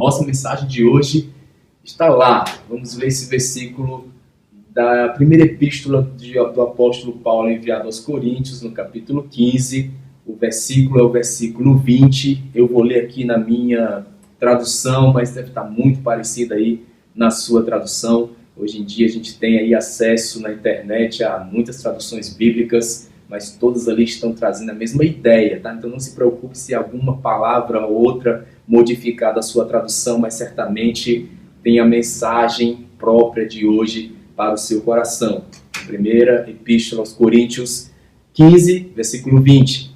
Nossa mensagem de hoje está lá. Vamos ler esse versículo da primeira epístola do apóstolo Paulo enviado aos Coríntios, no capítulo 15. O versículo é o versículo 20. Eu vou ler aqui na minha tradução, mas deve estar muito parecida aí na sua tradução. Hoje em dia a gente tem aí acesso na internet a muitas traduções bíblicas, mas todas ali estão trazendo a mesma ideia, tá? Então não se preocupe se alguma palavra ou outra modificar da sua tradução, mas certamente tem a mensagem própria de hoje para o seu coração. Primeira Epístola aos Coríntios 15, versículo 20.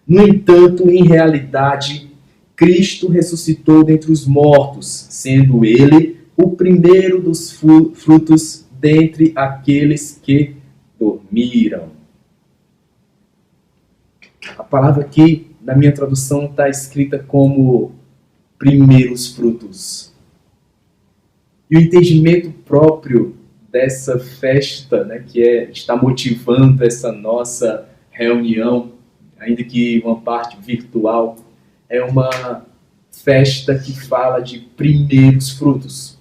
No entanto, em realidade, Cristo ressuscitou dentre os mortos, sendo Ele o primeiro dos frutos dentre aqueles que dormiram. A palavra aqui, na minha tradução, está escrita como primeiros frutos. E o entendimento próprio dessa festa, né, que está motivando essa nossa reunião, ainda que uma parte virtual, é uma festa que fala de primeiros frutos.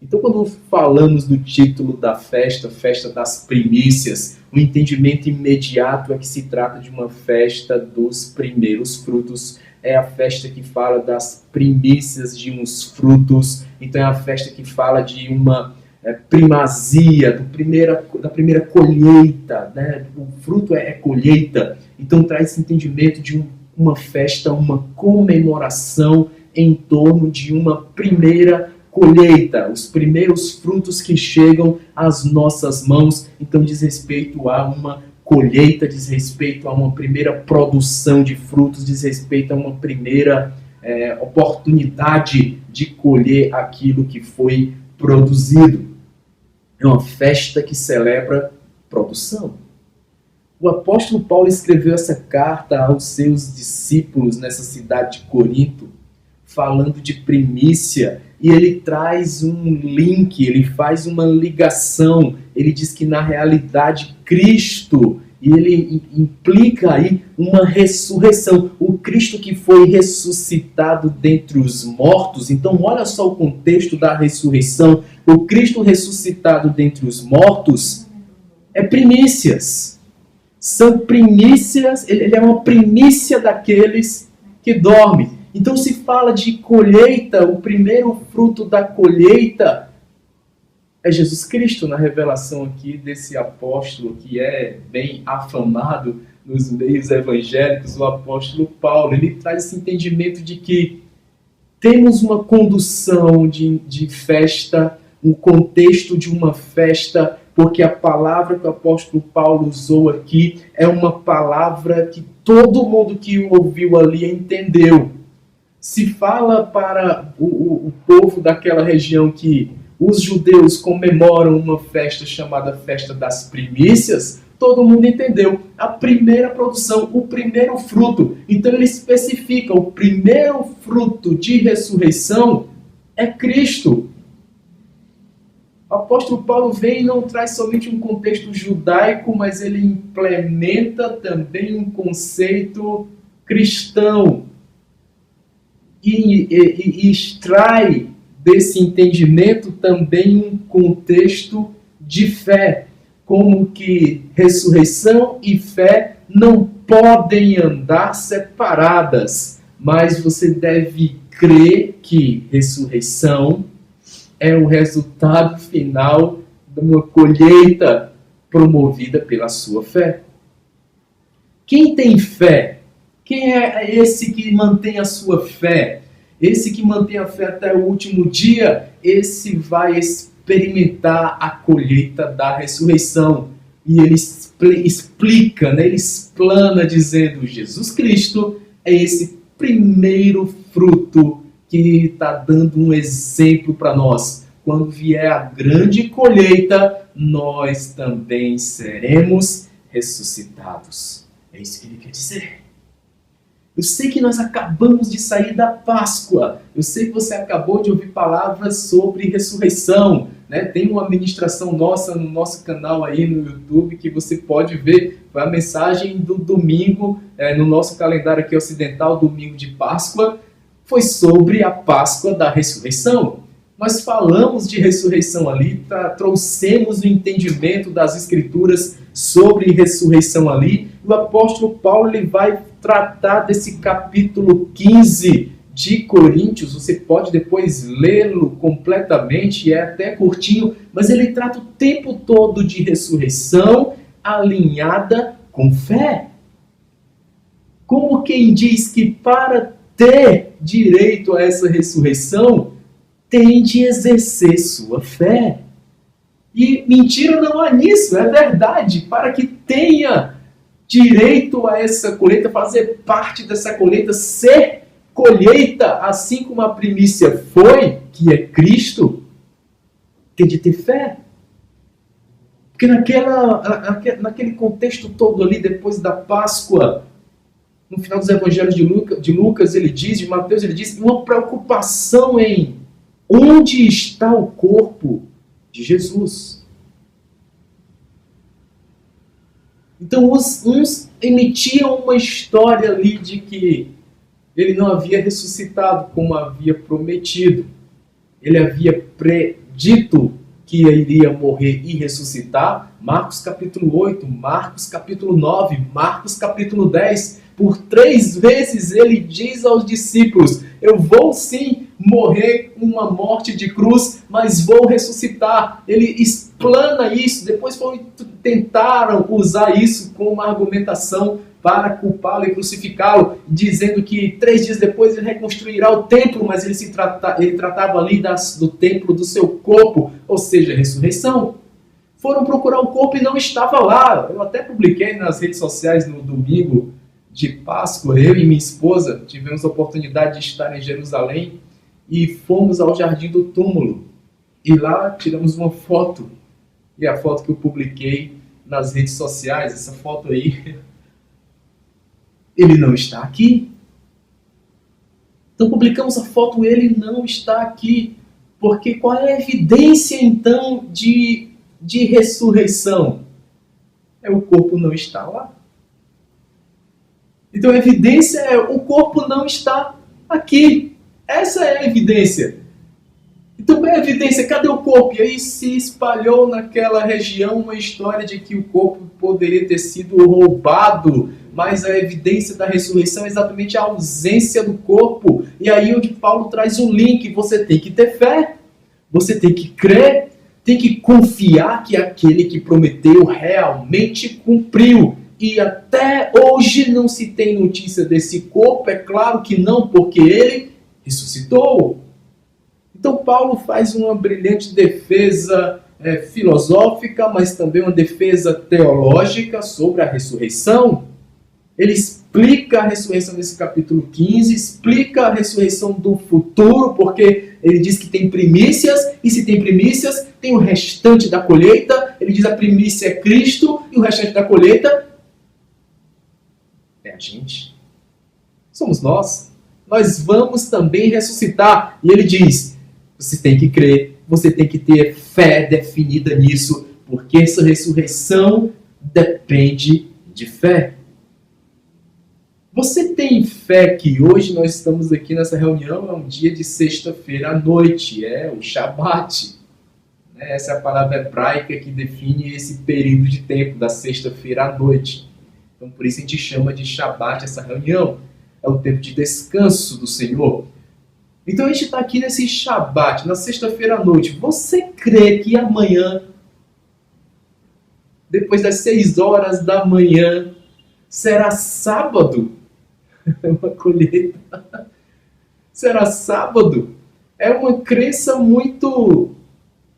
Então, quando falamos do título da festa, Festa das Primícias, o entendimento imediato é que se trata de uma festa dos primeiros frutos. É a festa que fala das primícias de uns frutos. Então, é a festa que fala de uma primazia, da primeira colheita, né? O fruto é colheita. Então, traz esse entendimento de uma festa, uma comemoração em torno de uma primeira colheita, os primeiros frutos que chegam às nossas mãos. Então diz respeito a uma colheita, diz respeito a uma primeira produção de frutos, diz respeito a uma primeira oportunidade de colher aquilo que foi produzido. É uma festa que celebra produção. O apóstolo Paulo escreveu essa carta aos seus discípulos nessa cidade de Corinto, falando de primícia, e ele traz um link, ele faz uma ligação, ele diz que na realidade Cristo, e ele implica aí uma ressurreição, o Cristo que foi ressuscitado dentre os mortos. Então olha só o contexto da ressurreição, o Cristo ressuscitado dentre os mortos é primícias, são primícias, ele é uma primícia daqueles que dormem. Então se fala de colheita, o primeiro fruto da colheita é Jesus Cristo, na revelação aqui desse apóstolo que é bem afamado nos meios evangélicos, o apóstolo Paulo. Ele traz esse entendimento de que temos uma condução de festa, um contexto de uma festa, porque a palavra que o apóstolo Paulo usou aqui é uma palavra que todo mundo que o ouviu ali entendeu. Se fala para o povo daquela região que os judeus comemoram uma festa chamada Festa das Primícias, todo mundo entendeu. A primeira produção, o primeiro fruto. Então ele especifica, o primeiro fruto de ressurreição é Cristo. O apóstolo Paulo vem e não traz somente um contexto judaico, mas ele implementa também um conceito cristão. E extrai desse entendimento também um contexto de fé, como que ressurreição e fé não podem andar separadas, mas você deve crer que ressurreição é o resultado final de uma colheita promovida pela sua fé. Quem tem fé? Quem é esse que mantém a sua fé? Esse que mantém a fé até o último dia, esse vai experimentar a colheita da ressurreição. E ele explica, né? Ele explana dizendo, Jesus Cristo é esse primeiro fruto que está dando um exemplo para nós. Quando vier a grande colheita, nós também seremos ressuscitados. É isso que ele quer dizer. Eu sei que nós acabamos de sair da Páscoa. Eu sei que você acabou de ouvir palavras sobre ressurreição, né? Tem uma ministração nossa no nosso canal aí no YouTube que você pode ver. Foi a mensagem do domingo, no nosso calendário aqui ocidental, domingo de Páscoa. foi sobre a Páscoa da ressurreição. Nós falamos de ressurreição ali, trouxemos o entendimento das Escrituras sobre ressurreição ali. O apóstolo Paulo ele vai tratar desse capítulo 15 de Coríntios. Você pode depois lê-lo completamente, é até curtinho, mas ele trata o tempo todo de ressurreição alinhada com fé. Como quem diz que para ter direito a essa ressurreição, tem de exercer sua fé. E mentira não há nisso, é verdade. Para que tenha direito a essa colheita, fazer parte dessa colheita, ser colheita, assim como a primícia foi, que é Cristo, tem de ter fé. Porque naquele contexto todo ali, depois da Páscoa, no final dos evangelhos de Lucas, ele diz, de Mateus, ele diz, uma preocupação em onde está o corpo de Jesus. Então, uns emitiam uma história ali de que ele não havia ressuscitado como havia prometido. Ele havia predito que iria morrer e ressuscitar. Marcos capítulo 8, Marcos capítulo 9, Marcos capítulo 10. Por 3 vezes ele diz aos discípulos, eu vou sim morrer uma morte de cruz, mas vou ressuscitar. Ele explana isso, depois tentaram usar isso como uma argumentação para culpá-lo e crucificá-lo, dizendo que 3 dias depois ele reconstruirá o templo, mas ele tratava ali do templo do seu corpo, ou seja, a ressurreição. Foram procurar o corpo e não estava lá. Eu até publiquei nas redes sociais no domingo de Páscoa, eu e minha esposa tivemos a oportunidade de estar em Jerusalém e fomos ao Jardim do Túmulo. E lá tiramos uma foto, e a foto que eu publiquei nas redes sociais, essa foto aí, ele não está aqui. Então publicamos a foto, ele não está aqui. Porque qual é a evidência então de ressurreição? O corpo não está lá. Então a evidência é o corpo não está aqui. Essa é a evidência. Então qual é a evidência? Cadê o corpo? E aí se espalhou naquela região uma história de que o corpo poderia ter sido roubado, mas a evidência da ressurreição é exatamente a ausência do corpo. E aí onde Paulo traz um link, você tem que ter fé, você tem que crer, tem que confiar que aquele que prometeu realmente cumpriu. E até hoje não se tem notícia desse corpo, é claro que não, porque ele ressuscitou. Então Paulo faz uma brilhante defesa filosófica, mas também uma defesa teológica sobre a ressurreição. Ele explica a ressurreição nesse capítulo 15, explica a ressurreição do futuro, porque ele diz que tem primícias, e se tem primícias, tem o restante da colheita. Ele diz a primícia é Cristo, e o restante da colheita é a gente. Somos nós. Nós vamos também ressuscitar. E ele diz, você tem que crer, você tem que ter fé definida nisso, porque essa ressurreição depende de fé. Você tem fé que hoje nós estamos aqui nessa reunião, é um dia de sexta-feira à noite, é o Shabat. Essa é a palavra hebraica que define esse período de tempo, da sexta-feira à noite. Então por isso a gente chama de Shabat essa reunião. É o tempo de descanso do Senhor. Então a gente está aqui nesse Shabat, na sexta-feira à noite. Você crê que amanhã, depois das 6 horas da manhã, será sábado? É uma colheita. Será sábado? É uma crença muito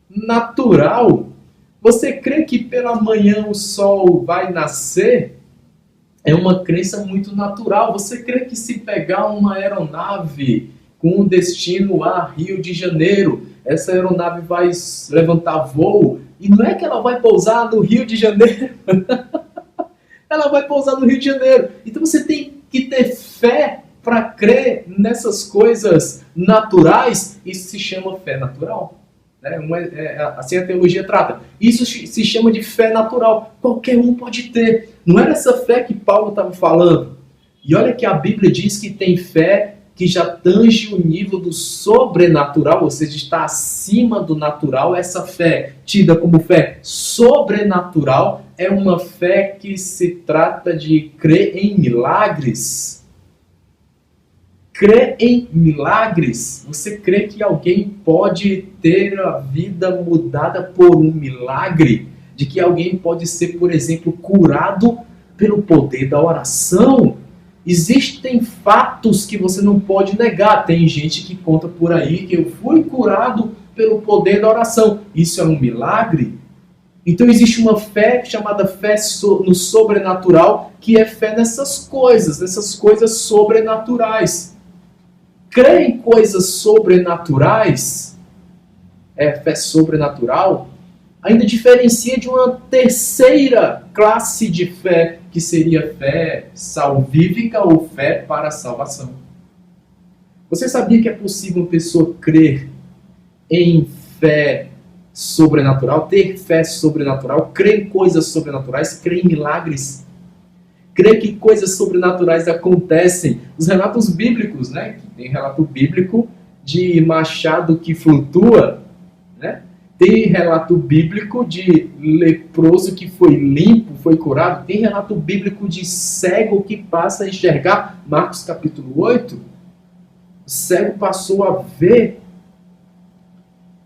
natural. Você crê que pela manhã o sol vai nascer? É uma crença muito natural. Você crê que se pegar uma aeronave com destino a Rio de Janeiro, essa aeronave vai levantar voo, e não é que ela vai pousar no Rio de Janeiro. Ela vai pousar no Rio de Janeiro. Então você tem que ter fé para crer nessas coisas naturais. Isso se chama fé natural. Assim a teologia trata. Isso se chama de fé natural. Qualquer um pode ter. Não era essa fé que Paulo estava falando. E olha que a Bíblia diz que tem fé que já tange o nível do sobrenatural, ou seja, está acima do natural. Essa fé, tida como fé sobrenatural, é uma fé que se trata de crer em milagres. Crer em milagres. Você crê que alguém pode ter a vida mudada por um milagre? De que alguém pode ser, por exemplo, curado pelo poder da oração? Existem fatos que você não pode negar. Tem gente que conta por aí que eu fui curado pelo poder da oração. Isso é um milagre? Então existe uma fé chamada fé no sobrenatural, que é fé nessas coisas sobrenaturais. Crer em coisas sobrenaturais, é fé sobrenatural, ainda diferencia de uma terceira classe de fé, que seria fé salvífica ou fé para a salvação. Você sabia que é possível uma pessoa crer em fé sobrenatural, ter fé sobrenatural, crer em coisas sobrenaturais, crer em milagres, crer que coisas sobrenaturais acontecem? Os relatos bíblicos, né? Tem relato bíblico de machado que flutua, né? Tem relato bíblico de leproso que foi limpo, foi curado. Tem relato bíblico de cego que passa a enxergar. Marcos capítulo 8. O cego passou a ver.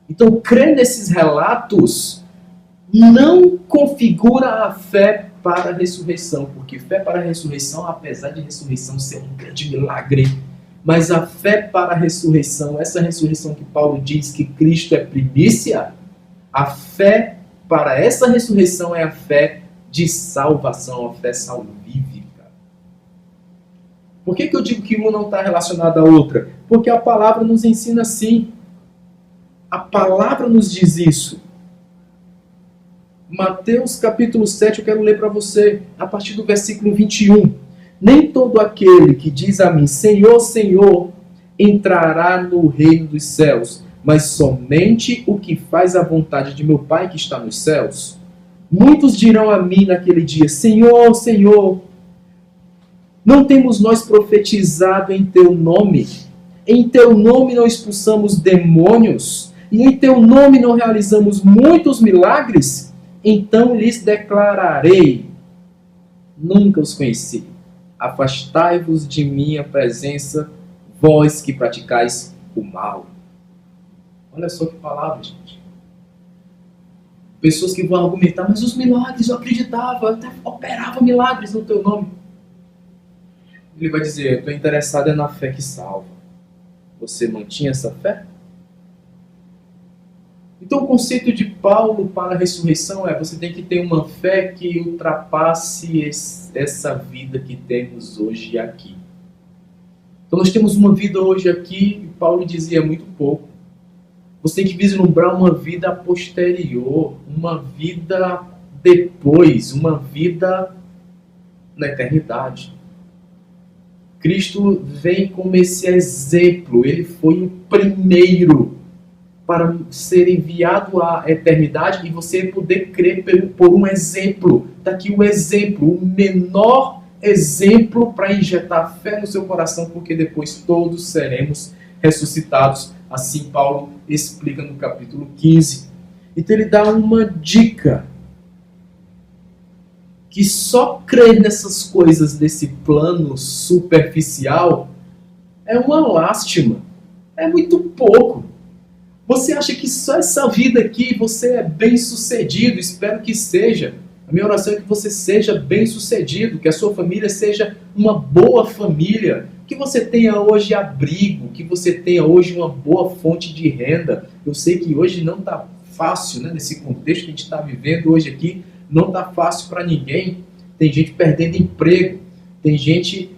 Então, crer nesses relatos não configura a fé para a ressurreição. Porque fé para a ressurreição, apesar de a ressurreição ser um grande milagre, mas a fé para a ressurreição, essa ressurreição que Paulo diz que Cristo é primícia, a fé para essa ressurreição é a fé de salvação, a fé salvífica. Por que eu digo que uma não está relacionada à outra? Porque a palavra nos ensina assim. A palavra nos diz isso. Mateus capítulo 7, eu quero ler para você, a partir do versículo 21. Nem todo aquele que diz a mim, Senhor, Senhor, entrará no reino dos céus, mas somente o que faz a vontade de meu Pai que está nos céus. Muitos dirão a mim naquele dia, Senhor, Senhor, não temos nós profetizado em teu nome? Em teu nome não expulsamos demônios? E em teu nome não realizamos muitos milagres? Então lhes declararei, nunca os conheci. Afastai-vos de minha presença, vós que praticais o mal. Olha só que palavra, gente. Pessoas que vão argumentar, mas os milagres, eu acreditava, eu até operava milagres no teu nome. Ele vai dizer, eu estou interessado na fé que salva. Você mantinha essa fé? Então o conceito de Paulo para a ressurreição é, você tem que ter uma fé que ultrapasse essa vida que temos hoje aqui. Então nós temos uma vida hoje aqui, e Paulo dizia muito pouco. Você tem que vislumbrar uma vida posterior, uma vida depois, uma vida na eternidade. Cristo vem como esse exemplo, ele foi o primeiro para ser enviado à eternidade e você poder crer por um exemplo. Está aqui o exemplo, o menor exemplo para injetar fé no seu coração, porque depois todos seremos ressuscitados. Assim Paulo explica no capítulo 15. Então ele dá uma dica. Que só crer nessas coisas desse plano superficial é uma lástima. É muito pouco. Você acha que só essa vida aqui você é bem sucedido? Espero que seja. A minha oração é que você seja bem sucedido, que a sua família seja uma boa família, que você tenha hoje abrigo, que você tenha hoje uma boa fonte de renda. Eu sei que hoje não está fácil, né, nesse contexto que a gente está vivendo hoje aqui, não está fácil para ninguém. Tem gente perdendo emprego, tem gente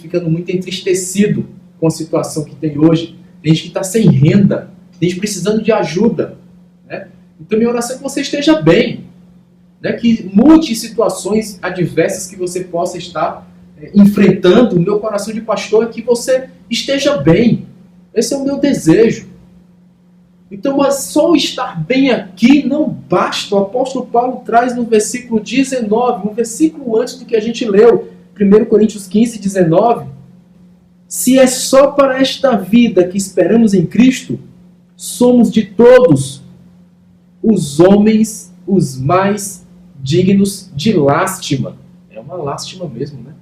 ficando muito entristecido com a situação que tem hoje, tem gente que está sem renda, tem gente precisando de ajuda, né? Então minha oração é que você esteja bem, né? Que mude situações adversas que você possa estar enfrentando. O meu coração de pastor é que você esteja bem. Esse é o meu desejo. Então, mas só estar bem aqui não basta. O apóstolo Paulo traz no versículo 19, um versículo antes do que a gente leu, 1 Coríntios 15, 19. Se é só para esta vida que esperamos em Cristo, somos de todos os homens os mais dignos de lástima. É uma lástima mesmo, né?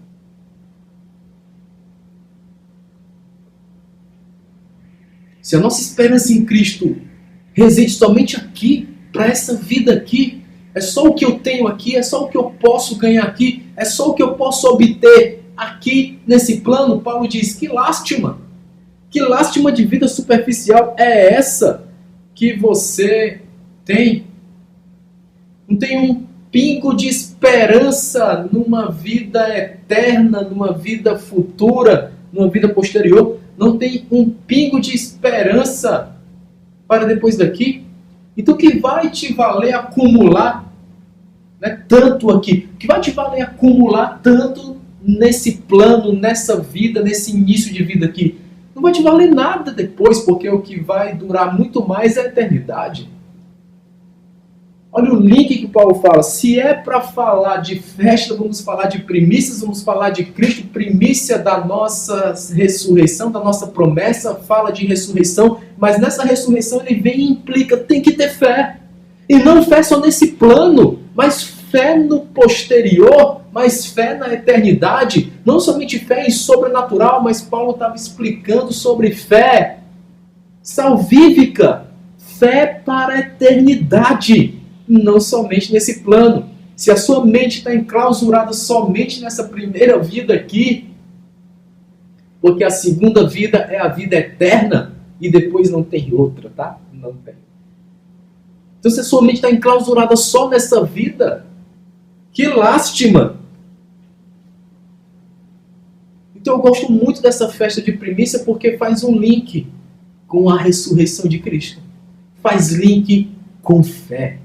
Se a nossa esperança em Cristo reside somente aqui, para essa vida aqui, é só o que eu tenho aqui, é só o que eu posso ganhar aqui, é só o que eu posso obter aqui nesse plano, Paulo diz, que lástima! Que lástima de vida superficial é essa que você tem? Não tem um pingo de esperança numa vida eterna, numa vida futura, numa vida posterior? Não tem um pingo de esperança para depois daqui? Então o que vai te valer acumular, né, tanto aqui? O que vai te valer acumular tanto nesse plano, nessa vida, nesse início de vida aqui? Não vai te valer nada depois, porque o que vai durar muito mais é a eternidade. Olha o link que Paulo fala. Se é para falar de festa, vamos falar de primícias, vamos falar de Cristo, primícia da nossa ressurreição, da nossa promessa, fala de ressurreição, mas nessa ressurreição ele vem e implica, tem que ter fé. E não fé só nesse plano, mas fé no posterior, mas fé na eternidade. Não somente fé em sobrenatural, mas Paulo estava explicando sobre fé salvífica, fé para a eternidade. Não somente nesse plano. Se a sua mente está enclausurada somente nessa primeira vida aqui, porque a segunda vida é a vida eterna e depois não tem outra, tá? Não tem. Então se a sua mente está enclausurada só nessa vida, que lástima! Então eu gosto muito dessa festa de primícia porque faz um link com a ressurreição de Cristo. Faz link com fé.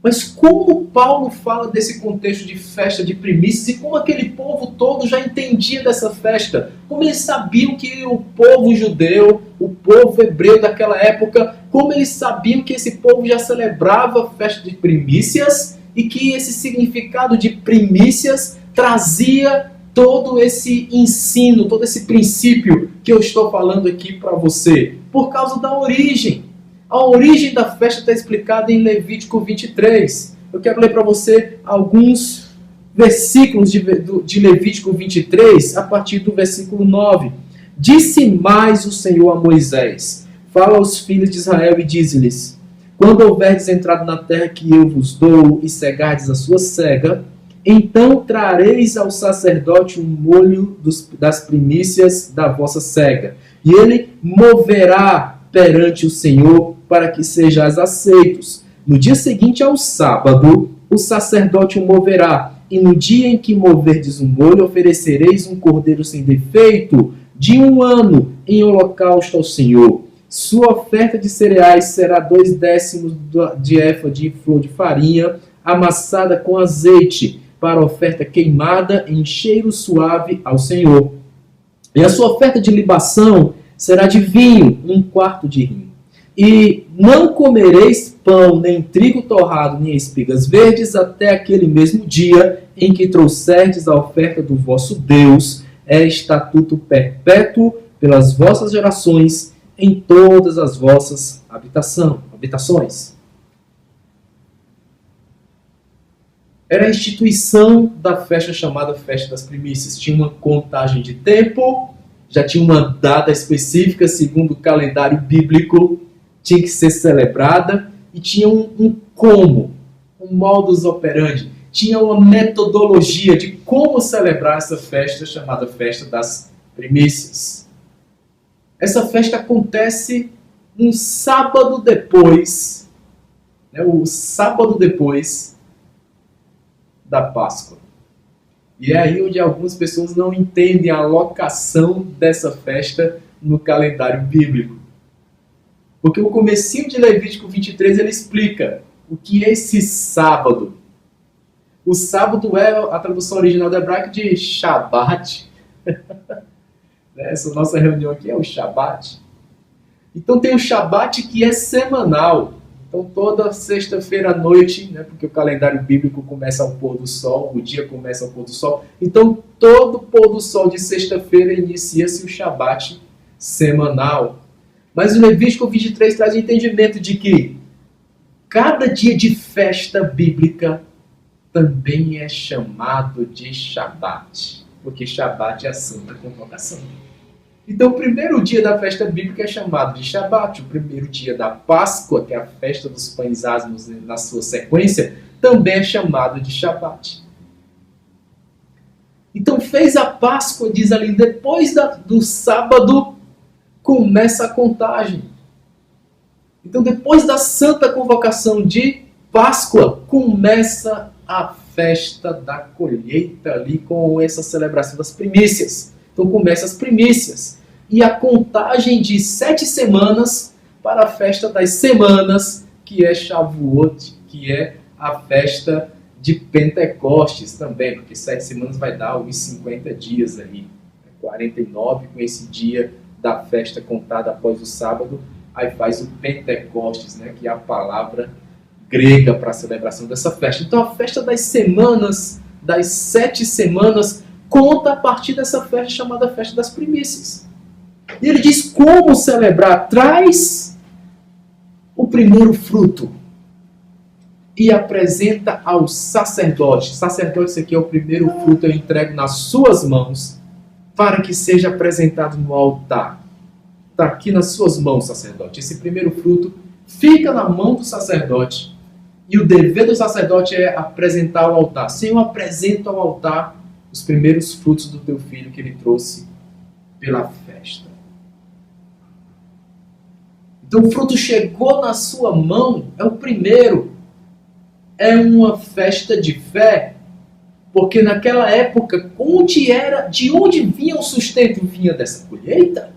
Mas como Paulo fala desse contexto de festa de primícias e como aquele povo todo já entendia dessa festa? Como eles sabiam que o povo judeu, o povo hebreu daquela época, como eles sabiam que esse povo já celebrava a festa de primícias e que esse significado de primícias trazia todo esse ensino, todo esse princípio que eu estou falando aqui para você? Por causa da origem. A origem da festa está explicada em Levítico 23. Eu quero ler para você alguns versículos de Levítico 23, a partir do versículo 9. Disse mais o Senhor a Moisés: fala aos filhos de Israel e dize-lhes: quando houverdes entrado na terra que eu vos dou e cegardes a sua cega, então trareis ao sacerdote um molho das primícias da vossa cega, e ele moverá perante o Senhor, para que sejais aceitos. No dia seguinte ao sábado, o sacerdote o moverá, e no dia em que moverdes o molho, oferecereis um cordeiro sem defeito, de 1 ano, em holocausto ao Senhor. Sua oferta de cereais será 2/10 de efa de flor de farinha, amassada com azeite, para oferta queimada em cheiro suave ao Senhor. E a sua oferta de libação será de vinho, 1/4 de vinho. E não comereis pão, nem trigo torrado, nem espigas verdes, até aquele mesmo dia em que trouxerdes a oferta do vosso Deus. É estatuto perpétuo pelas vossas gerações, em todas as vossas habitações. Era a instituição da festa chamada Festa das Primícias. Tinha uma contagem de tempo, já tinha uma data específica, segundo o calendário bíblico, tinha que ser celebrada, e tinha um modus operandi, tinha uma metodologia de como celebrar essa festa chamada Festa das Primícias. Essa festa acontece um sábado depois, o sábado depois da Páscoa. E é aí onde algumas pessoas não entendem a locação dessa festa no calendário bíblico. Porque o comecinho de Levítico 23 ele explica o que é esse sábado. O sábado é a tradução original do hebraico de Shabat. Essa nossa reunião aqui é o Shabat. Então tem o Shabat que é semanal. Então, toda sexta-feira à noite, né, porque o calendário bíblico começa ao pôr do sol, o dia começa ao pôr do sol. Então, todo pôr do sol de sexta-feira inicia-se o Shabat semanal. Mas o Levítico 23 traz o entendimento de que cada dia de festa bíblica também é chamado de Shabat, porque Shabat é a santa convocação. Então, o primeiro dia da festa bíblica é chamado de Shabat. O primeiro dia da Páscoa, que é a festa dos pães asmos na sua sequência, também é chamado de Shabat. Então, fez a Páscoa, diz ali, depois do sábado, começa a contagem. Então, depois da santa convocação de Páscoa, começa a festa da colheita ali com essa celebração das primícias. Então, começa as primícias. E a contagem de 7 semanas para a festa das semanas, que é Shavuot, que é a festa de Pentecostes também, porque 7 semanas vai dar uns 50 dias aí. 49 com esse dia da festa contada após o sábado, aí faz o Pentecostes, né, que é a palavra grega para a celebração dessa festa. Então a festa das semanas, das 7 semanas, conta a partir dessa festa chamada Festa das Primícias. E ele diz como celebrar. Traz o primeiro fruto e apresenta ao sacerdote. Sacerdote, esse aqui é o primeiro fruto, eu entrego nas suas mãos para que seja apresentado no altar. Está aqui nas suas mãos, sacerdote. Esse primeiro fruto fica na mão do sacerdote. E o dever do sacerdote é apresentar ao altar. Senhor, apresenta ao altar os primeiros frutos do teu filho que ele trouxe pela festa. Então o fruto chegou na sua mão, é o primeiro. É uma festa de fé, porque naquela época, de onde vinha o sustento? Vinha dessa colheita.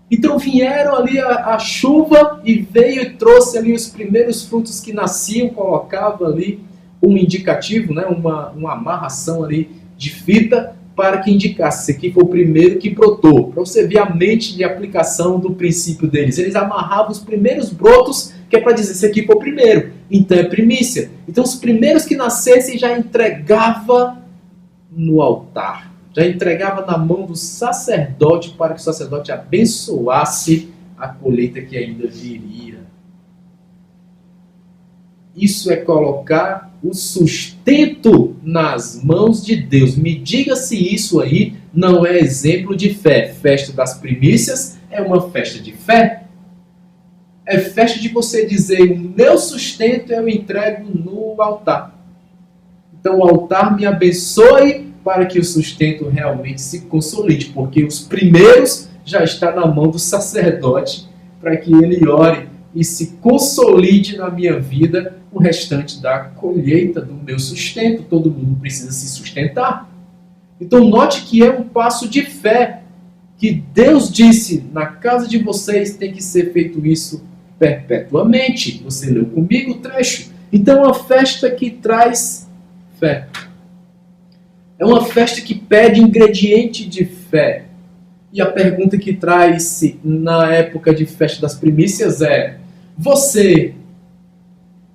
Então vieram ali a chuva e veio e trouxe ali os primeiros frutos que nasciam, colocava ali um indicativo, né, uma amarração ali de fita para que indicasse, esse aqui foi o primeiro que brotou. Para você ver a mente de aplicação do princípio deles. Eles amarravam os primeiros brotos, que é para dizer, esse aqui foi o primeiro, então é primícia. Então os primeiros que nascessem já entregava no altar. Já entregava na mão do sacerdote para que o sacerdote abençoasse a colheita que ainda viria. Isso é colocar o sustento nas mãos de Deus. Me diga se isso aí não é exemplo de fé. Festa das primícias é uma festa de fé. É festa de você dizer, o meu sustento eu entrego no altar. Então o altar me abençoe para que o sustento realmente se consolide, porque os primeiros já está na mão do sacerdote para que ele ore e se consolide na minha vida o restante da colheita do meu sustento. Todo mundo precisa se sustentar. Então note que é um passo de fé, que Deus disse, na casa de vocês tem que ser feito isso perpetuamente. Você leu comigo o trecho. Então é uma festa que traz fé. É uma festa que pede ingrediente de fé. E a pergunta que traz-se na época de festa das primícias é: você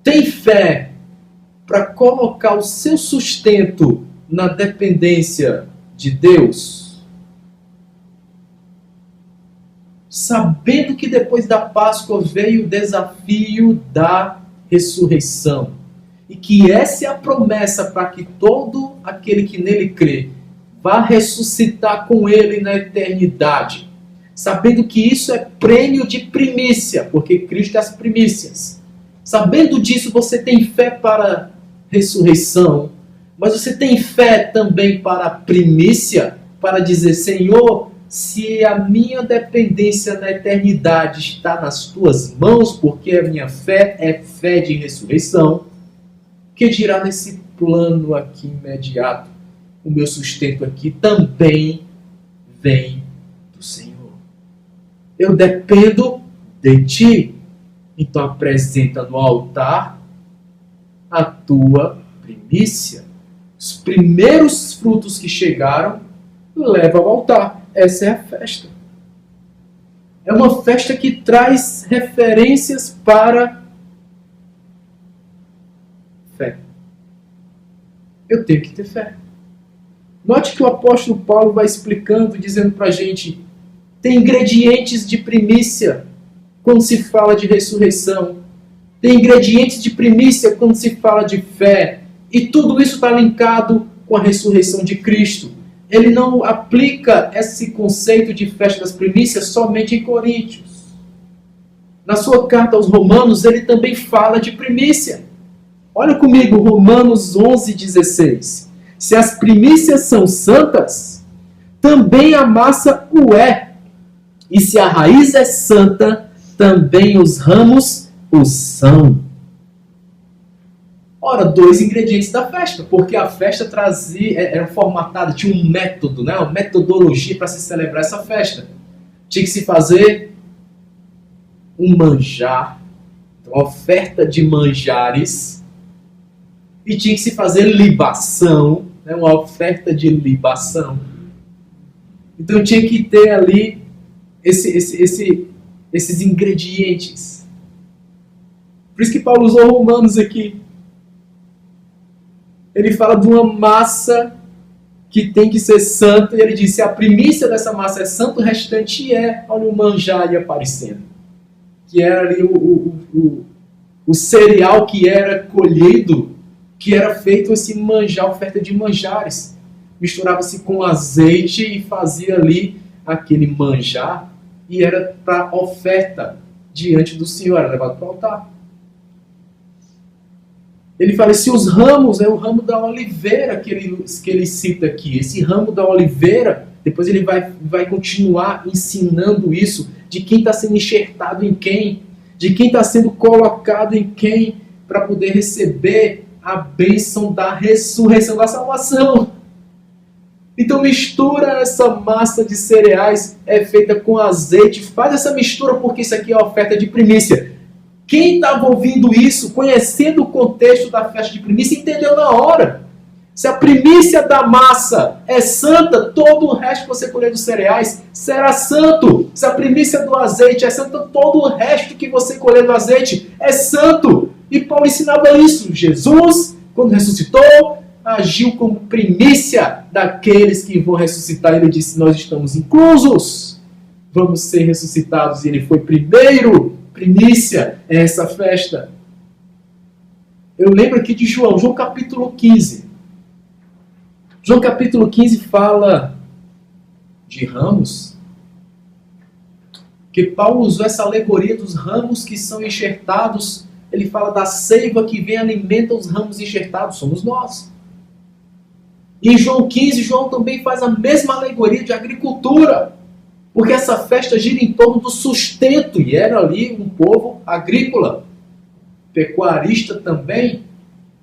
tem fé para colocar o seu sustento na dependência de Deus? Sabendo que depois da Páscoa veio o desafio da ressurreição. E que essa é a promessa para que todo aquele que nele crê vá ressuscitar com ele na eternidade. Sabendo que isso é prêmio de primícia, porque Cristo é as primícias. Sabendo disso, você tem fé para a ressurreição, mas você tem fé também para a primícia, para dizer, Senhor, se a minha dependência na eternidade está nas tuas mãos, porque a minha fé é fé de ressurreição, que dirá nesse plano aqui imediato? O meu sustento aqui também vem do Senhor. Eu dependo de ti. Então apresenta no altar a tua primícia. Os primeiros frutos que chegaram, leva ao altar. Essa é a festa. É uma festa que traz referências para fé. Eu tenho que ter fé. Note que o apóstolo Paulo vai explicando, dizendo para a gente, tem ingredientes de primícia quando se fala de ressurreição. Tem ingredientes de primícia quando se fala de fé. E tudo isso está linkado com a ressurreição de Cristo. Ele não aplica esse conceito de festa das primícias somente em Coríntios. Na sua carta aos Romanos, ele também fala de primícia. Olha comigo, Romanos 11:16. Se as primícias são santas, também a massa o é. E se a raiz é santa, também os ramos o são. Ora, 2 ingredientes da festa, porque a festa era formatada, tinha um método, né? Uma metodologia para se celebrar essa festa. Tinha que se fazer um manjar, uma oferta de manjares, e tinha que se fazer libação, né? Uma oferta de libação. Então tinha que ter ali esses ingredientes. Por isso que Paulo usou Romanos aqui. Ele fala de uma massa que tem que ser santa, e ele diz, se a primícia dessa massa é santa, o restante é. Olha o manjar aí aparecendo. Que era ali o cereal que era colhido, que era feito esse manjar, oferta de manjares. Misturava-se com azeite e fazia ali aquele manjar, e era para oferta diante do Senhor, era levado para o altar. Ele fala, se os ramos, é o ramo da oliveira que ele cita aqui. Esse ramo da oliveira, depois ele vai continuar ensinando isso, de quem está sendo enxertado em quem, de quem está sendo colocado em quem, para poder receber a bênção da ressurreição, da salvação. Então mistura essa massa de cereais, é feita com azeite, faz essa mistura porque isso aqui é a oferta de primícia. Quem estava ouvindo isso, conhecendo o contexto da festa de primícia, entendeu na hora. Se a primícia da massa é santa, todo o resto que você colher dos cereais será santo. Se a primícia do azeite é santa, todo o resto que você colher do azeite é santo. E Paulo ensinava isso. Jesus, quando ressuscitou, agiu como primícia daqueles que vão ressuscitar. Ele disse, nós estamos inclusos, vamos ser ressuscitados. E ele foi primeiro. Primícia é essa festa. Eu lembro aqui de João capítulo 15. João capítulo 15 fala de ramos. Que Paulo usou essa alegoria dos ramos que são enxertados. Ele fala da seiva que vem e alimenta os ramos enxertados. Somos nós. E em João 15, João também faz a mesma alegoria de agricultura. Porque essa festa gira em torno do sustento, e era ali um povo agrícola, pecuarista também.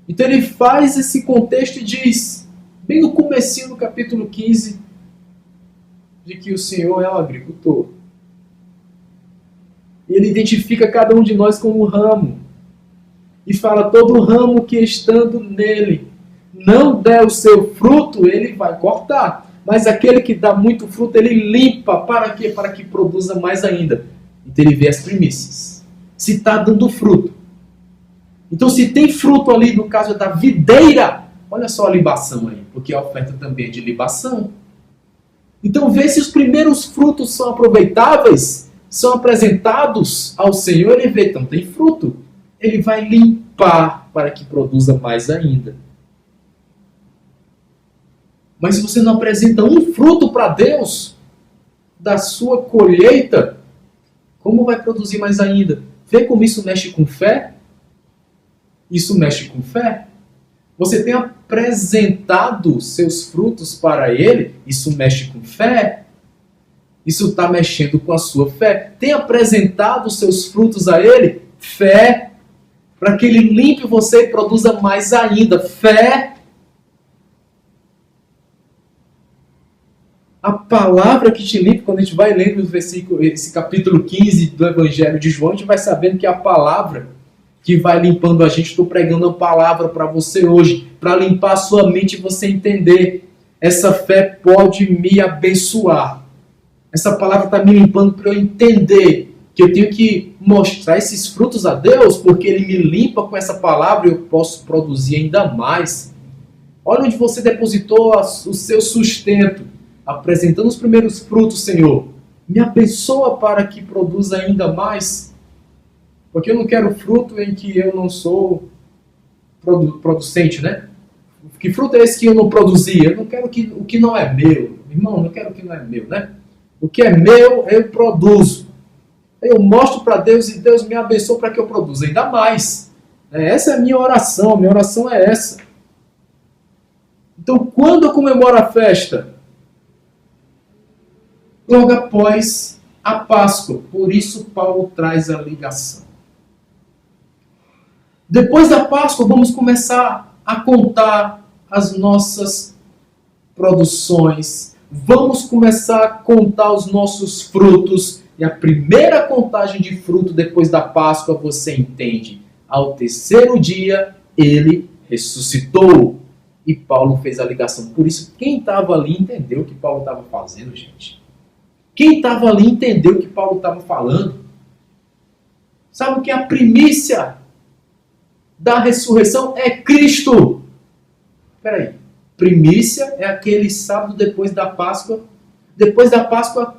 Então ele faz esse contexto e diz, bem no comecinho do capítulo 15, de que o Senhor é o agricultor. E ele identifica cada um de nós como um ramo. E fala, todo ramo que estando nele não der o seu fruto, ele vai cortar. Mas aquele que dá muito fruto, ele limpa. Para quê? Para que produza mais ainda. Então ele vê as primícias. Se está dando fruto. Então se tem fruto ali, no caso da videira, olha só a libação aí. Porque a oferta também é de libação. Então vê se os primeiros frutos são aproveitáveis, são apresentados ao Senhor, ele vê, então tem fruto. Ele vai limpar para que produza mais ainda. Mas se você não apresenta um fruto para Deus da sua colheita, como vai produzir mais ainda? Vê como isso mexe com fé? Isso mexe com fé? Você tem apresentado seus frutos para Ele? Isso mexe com fé? Isso está mexendo com a sua fé. Tem apresentado seus frutos a Ele? Fé. Para que Ele limpe você e produza mais ainda. Fé. A palavra que te limpa, quando a gente vai lendo esse capítulo 15 do Evangelho de João, a gente vai sabendo que a palavra que vai limpando a gente, estou pregando a palavra para você hoje, para limpar a sua mente e você entender. Essa fé pode me abençoar. Essa palavra está me limpando para eu entender que eu tenho que mostrar esses frutos a Deus, porque Ele me limpa com essa palavra e eu posso produzir ainda mais. Olha onde você depositou o seu sustento, apresentando os primeiros frutos, Senhor. Me abençoa para que produza ainda mais, porque eu não quero fruto em que eu não sou producente, né? Que fruto é esse que eu não produzi? Eu não quero o que não é meu. Irmão, eu não quero o que não é meu, né? O que é meu, eu produzo. Eu mostro para Deus e Deus me abençoa para que eu produza ainda mais. Essa é a minha oração é essa. Então, quando eu comemoro a festa? Logo após a Páscoa. Por isso, Paulo traz a ligação. Depois da Páscoa, vamos começar a contar as nossas produções. Vamos começar a contar os nossos frutos. E a primeira contagem de fruto depois da Páscoa, você entende. Ao terceiro dia, ele ressuscitou. E Paulo fez a ligação. Por isso, quem estava ali entendeu o que Paulo estava fazendo, gente. Quem estava ali entendeu o que Paulo estava falando. Sabe o que é a primícia da ressurreição? É Cristo. Espera aí. Primícia é aquele sábado depois da Páscoa. Depois da Páscoa,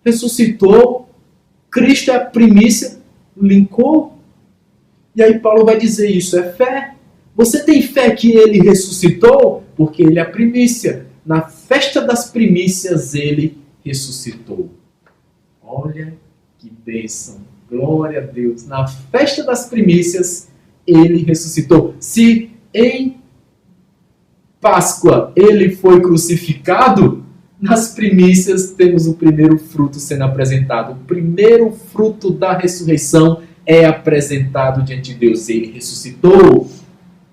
ressuscitou. Cristo é a primícia. Linkou. E aí Paulo vai dizer isso. É fé. Você tem fé que ele ressuscitou? Porque ele é a primícia. Na festa das primícias, ele ressuscitou. Olha que bênção. Glória a Deus. Na festa das primícias, ele ressuscitou. Se em Páscoa ele foi crucificado, nas primícias temos o primeiro fruto sendo apresentado. O primeiro fruto da ressurreição é apresentado diante de Deus. Ele ressuscitou.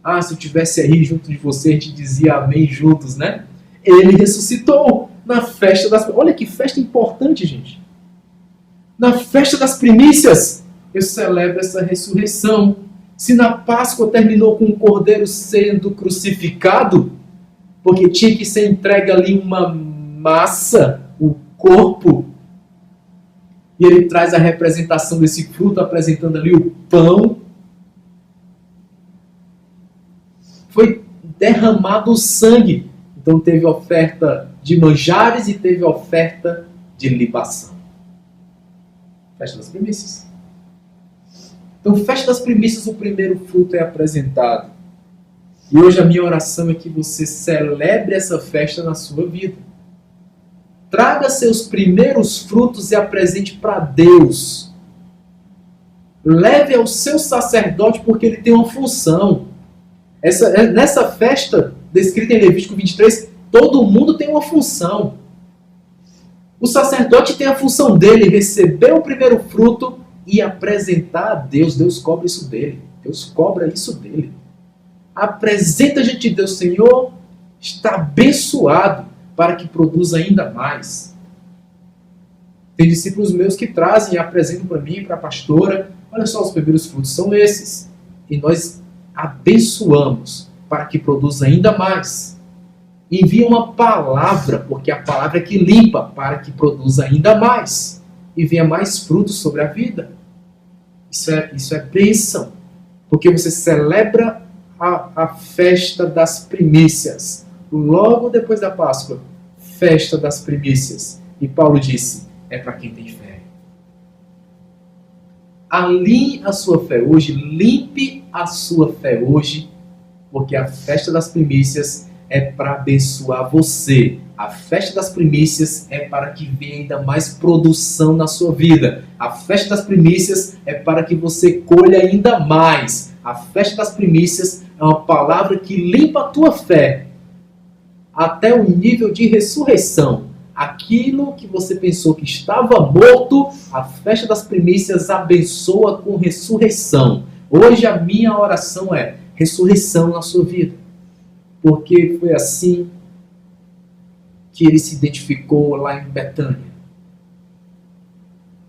Ah, se eu estivesse aí junto de você, a gente dizia amém juntos, né? Ele ressuscitou na festa das... Olha que festa importante, gente. Na festa das primícias, eu celebro essa ressurreição. Se na Páscoa terminou com o cordeiro sendo crucificado, porque tinha que ser entregue ali uma massa, o corpo, e ele traz a representação desse fruto, apresentando ali o pão. Foi derramado o sangue. Então teve oferta de manjares e teve oferta de libação. Festa das primícias. Então, festa das primícias, o primeiro fruto é apresentado. E hoje a minha oração é que você celebre essa festa na sua vida. Traga seus primeiros frutos e apresente para Deus. Leve ao seu sacerdote, porque ele tem uma função. Nessa festa, descrita em Levítico 23, todo mundo tem uma função. O sacerdote tem a função dele, receber o primeiro fruto e apresentar a Deus. Deus cobra isso dele. Deus cobra isso dele. Apresenta diante de Deus, Senhor, está abençoado para que produza ainda mais. Tem discípulos meus que trazem e apresentam para mim, para a pastora, olha só, os primeiros frutos são esses. E nós abençoamos para que produza ainda mais. Envia uma palavra, porque a palavra é que limpa, para que produza ainda mais. E venha mais frutos sobre a vida. Isso é bênção. Porque você celebra a festa das primícias. Logo depois da Páscoa, festa das primícias. E Paulo disse, é para quem tem fé. Alinhe a sua fé hoje, limpe a sua fé hoje, porque a festa das primícias é para abençoar você. A festa das primícias é para que venha ainda mais produção na sua vida. A festa das primícias é para que você colha ainda mais. A festa das primícias é uma palavra que limpa a tua fé até o nível de ressurreição. Aquilo que você pensou que estava morto, a festa das primícias abençoa com ressurreição. Hoje a minha oração é ressurreição na sua vida. Porque foi assim que ele se identificou lá em Betânia.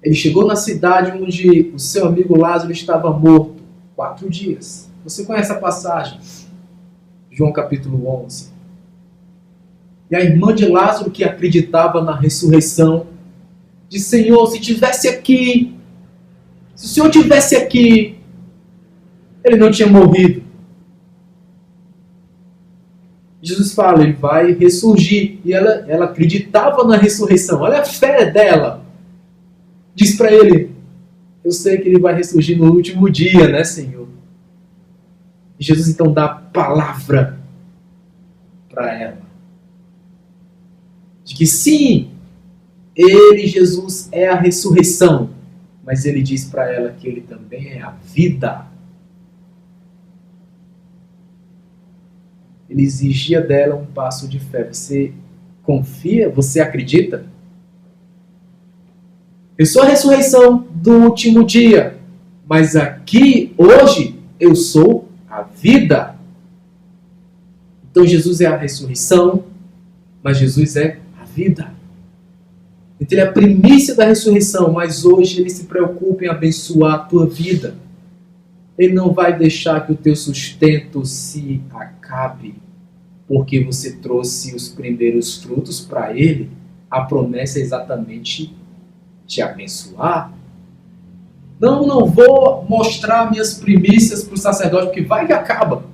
Ele chegou na cidade onde o seu amigo Lázaro estava morto 4 dias. Você conhece a passagem? João capítulo 11. E a irmã de Lázaro, que acreditava na ressurreição, Diz: Senhor, se tivesse aqui, se o Senhor tivesse aqui, ele não tinha morrido. Jesus fala, ele vai ressurgir. E ela acreditava na ressurreição. Olha a fé dela. Diz para ele: eu sei que ele vai ressurgir no último dia, né, Senhor? E Jesus então dá a palavra para ela. De que sim, ele, Jesus, é a ressurreição. Mas ele diz para ela que ele também é a vida. Ele exigia dela um passo de fé. Você confia? Você acredita? Eu sou a ressurreição do último dia, mas aqui, hoje, eu sou a vida. Então Jesus é a ressurreição, mas Jesus é a vida. Então ele é a primícia da ressurreição, mas hoje ele se preocupa em abençoar a tua vida. Ele não vai deixar que o teu sustento se acabe, porque você trouxe os primeiros frutos para ele. A promessa é exatamente te abençoar. Não vou mostrar minhas primícias para o sacerdote, porque vai que acaba.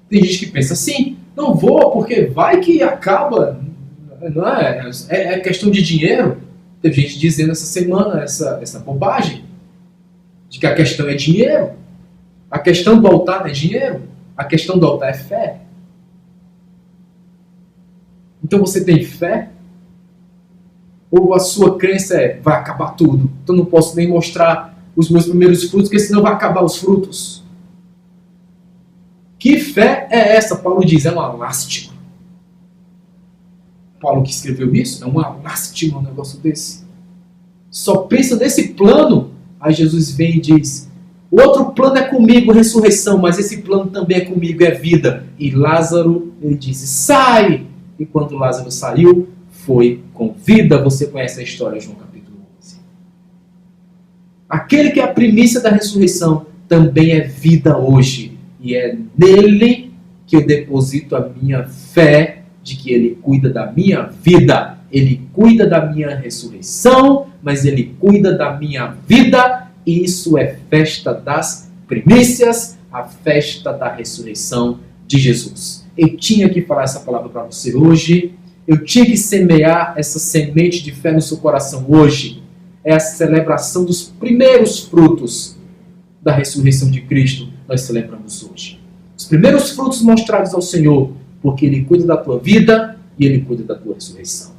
Tem gente que pensa assim: não vou, porque vai que acaba. Não é questão de dinheiro. Teve gente dizendo essa semana essa bobagem, de que a questão é dinheiro. A questão do altar não é dinheiro. A questão do altar é fé. Então você tem fé? Ou a sua crença é: vai acabar tudo, então não posso nem mostrar os meus primeiros frutos, porque senão vai acabar os frutos? Que fé é essa? Paulo diz: é uma lástima. Paulo que escreveu isso, é uma lástima um negócio desse. Só pensa nesse plano. Aí Jesus vem e diz: o outro plano é comigo, ressurreição, mas esse plano também é comigo, é vida. E Lázaro, ele diz: sai! E quando Lázaro saiu, foi com vida. Você conhece a história, João capítulo 11. Aquele que é a primícia da ressurreição também é vida hoje. E é nele que eu deposito a minha fé de que ele cuida da minha vida. Ele cuida da minha ressurreição, mas ele cuida da minha vida. E isso é festa das primícias, a festa da ressurreição de Jesus. Eu tinha que falar essa palavra para você hoje. Eu tinha que semear essa semente de fé no seu coração hoje. É a celebração dos primeiros frutos da ressurreição de Cristo. Nós celebramos hoje. Os primeiros frutos mostrados ao Senhor, porque Ele cuida da tua vida e Ele cuida da tua ressurreição.